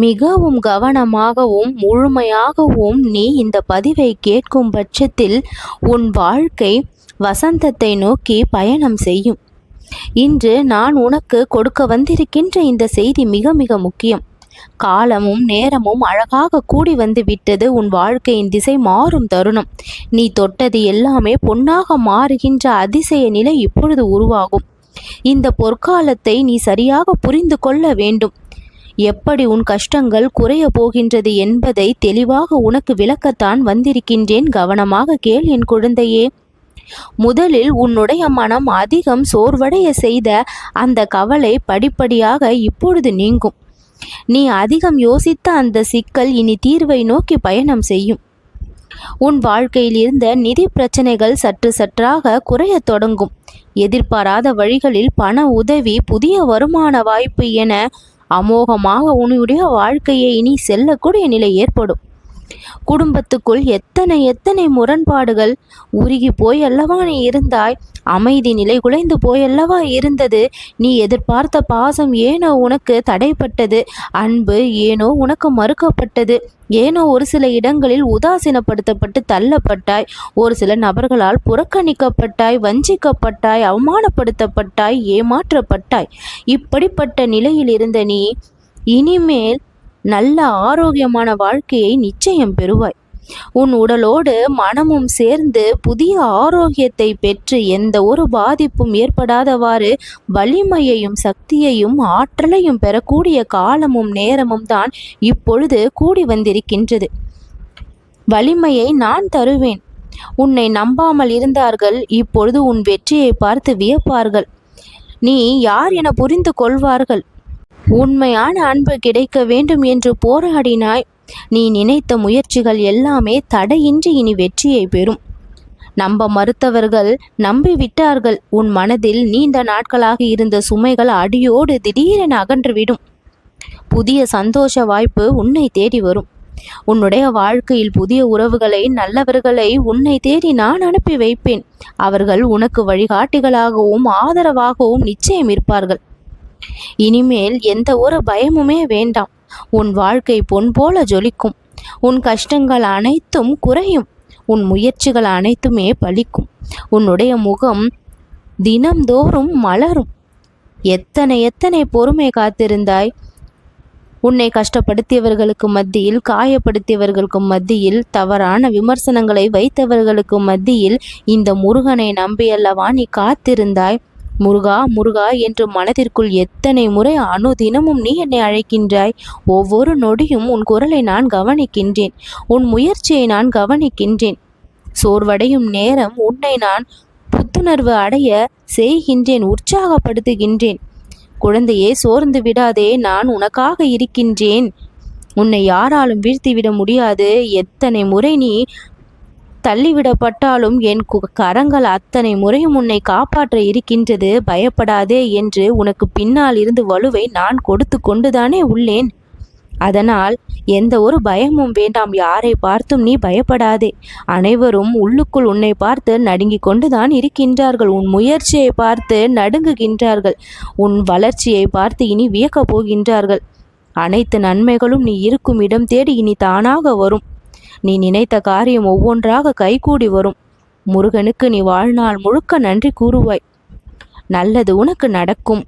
மிகவும் கவனமாகவும் முழுமையாகவும் நீ இந்த பதிவை கேட்கும் பட்சத்தில் உன் வாழ்க்கை வசந்தத்தை நோக்கி பயணம் செய்யும். இன்று நான் உனக்கு கொடுக்க வந்திருக்கின்ற இந்த செய்தி மிக மிக முக்கியம். காலமும் நேரமும் அழகாக கூடி வந்து விட்டது. உன் வாழ்க்கையின் திசை மாறும் தருணம். நீ தொட்டது எல்லாமே பொன்னாக மாறுகின்ற அதிசய நிலை இப்பொழுது உருவாகும். இந்த பொற்காலத்தை நீ சரியாக புரிந்து கொள்ள வேண்டும். எப்படி உன் கஷ்டங்கள் குறைய போகின்றது என்பதை தெளிவாக உனக்கு விளக்கத்தான் வந்திருக்கின்றேன். கவனமாக கேள் என் குழந்தையே. முதலில் உன்னுடைய மனம் அதிகம் சோர்வடைய செய்த அந்த கவலை படிப்படியாக இப்பொழுது நீங்கும். நீ அதிகம் யோசித்த அந்த சிக்கல் இனி தீர்வை நோக்கி பயணம் செய்யும். உன் வாழ்க்கையில் இருந்த நிதி பிரச்சனைகள் சற்று சற்றாக குறைய தொடங்கும். எதிர்பாராத வழிகளில் பண உதவி, புதிய வருமான வாய்ப்பு என அமோகமாக உன்னுடைய வாழ்க்கையை இனி செல்லக்கூடிய நிலை ஏற்படும். குடும்பத்துக்குள் எத்தனை முரண்பாடுகள். உருகி போயல்லவா நீ இருந்தாய். அமைதி நிலை குலைந்து போயல்லவா இருந்தது. நீ எதிர்பார்த்த பாசம் ஏனோ உனக்கு தடைப்பட்டது. அன்பு ஏனோ உனக்கு மறுக்கப்பட்டது. ஏனோ ஒரு சில இடங்களில் உதாசீனப்படுத்தப்பட்டு தள்ளப்பட்டாய். ஒரு சில நபர்களால் புறக்கணிக்கப்பட்டாய், வஞ்சிக்கப்பட்டாய், அவமானப்படுத்தப்பட்டாய், ஏமாற்றப்பட்டாய். இப்படிப்பட்ட நிலையில் இருந்த நீ இனிமேல் நல்ல ஆரோக்கியமான வாழ்க்கையை நிச்சயம் பெறுவாய். உன் உடலோடு மனமும் சேர்ந்து புதிய ஆரோக்கியத்தை பெற்று எந்த ஒரு பாதிப்பும் ஏற்படாதவாறு வலிமையையும் சக்தியையும் ஆற்றலையும் பெறக்கூடிய காலமும் நேரமும் தான் இப்பொழுது கூடி வந்திருக்கின்றது. வலிமையை நான் தருவேன். உன்னை நம்பாமல் இருந்தார்கள். இப்பொழுது உன் வெற்றியை பார்த்து வியப்பார்கள். நீ யார் என புரிந்து கொள்வார்கள். உண்மையான அன்பு கிடைக்க வேண்டும் என்று போராடினாய். நீ நினைத்த முயற்சிகள் எல்லாமே தடையின்றி இனி வெற்றியை பெறும். நம்ப மறுத்தவர்கள் நம்பிவிட்டார்கள். உன் மனதில் நீண்ட நாட்களாக இருந்த சுமைகள் அடியோடு திடீரென அகன்றுவிடும். புதிய சந்தோஷ வாய்ப்பு உன்னை தேடி வரும். உன்னுடைய வாழ்க்கையில் புதிய உறவுகளை, நல்லவர்களை உன்னை தேடி நான் அனுப்பி வைப்பேன். அவர்கள் உனக்கு வழிகாட்டிகளாகவும் ஆதரவாகவும் நிச்சயம் இருப்பார்கள். இனிமேல் எந்த ஒரு பயமுமே வேண்டாம். உன் வாழ்க்கை பொன் போல ஜொலிக்கும். உன் கஷ்டங்கள் அனைத்தும் குறையும். உன் முயற்சிகள் அனைத்துமே பலிக்கும். உன்னுடைய முகம் தினம்தோறும் மலரும். எத்தனை பொறுமை காத்திருந்தாய். உன்னை கஷ்டப்படுத்தியவர்களுக்கு மத்தியில், காயப்படுத்தியவர்களுக்கு மத்தியில், தவறான விமர்சனங்களை வைத்தவர்களுக்கு மத்தியில் இந்த முருகனை நம்பியல்லவா நீ காத்திருந்தாய். முருகா முருகா என்று மனதிற்குள் எத்தனை முறை அனுதினமும் நீ என்னை அழைக்கின்றாய். ஒவ்வொரு நொடியும் உன் குரலை நான் கவனிக்கின்றேன். உன் முயற்சியை நான் கவனிக்கின்றேன். சோர்வடையும் நேரம் உன்னை நான் புத்துணர்வு அடைய செய்கின்றேன், உற்சாகப்படுத்துகின்றேன். குழந்தையே, சோர்ந்து விடாதே. நான் உனக்காக இருக்கின்றேன். உன்னை யாராலும் வீழ்த்திவிட முடியாது. எத்தனை முறை நீ தள்ளிவிடப்பட்டாலும் என் கரங்கள் அத்தனை முறையும் உன்னை காப்பாற்ற இருக்கின்றது. பயப்படாதே என்று உனக்கு பின்னால் இருந்து வலுவை நான் கொடுத்து கொண்டுதானே உள்ளேன். அதனால் எந்த ஒரு பயமும் வேண்டாம். யாரை பார்த்தும் நீ பயப்படாதே. அனைவரும் உள்ளுக்குள் உன்னை பார்த்து நடுங்கிக் கொண்டுதான் இருக்கின்றார்கள். உன் முயற்சியை பார்த்து நடுங்குகின்றார்கள். உன் வளர்ச்சியை பார்த்து இனி வியக்கப் போகின்றார்கள். அனைத்து நன்மைகளும் நீ இருக்கும் இடம் தேடி இனி தானாக வரும். நீ நினைத்த காரியம் ஒவ்வொன்றாக கைகூடி வரும். முருகனுக்கு நீ வாழ்நாள் முழுக்க நன்றி கூறுவாய். நல்லது உனக்கு நடக்கும்.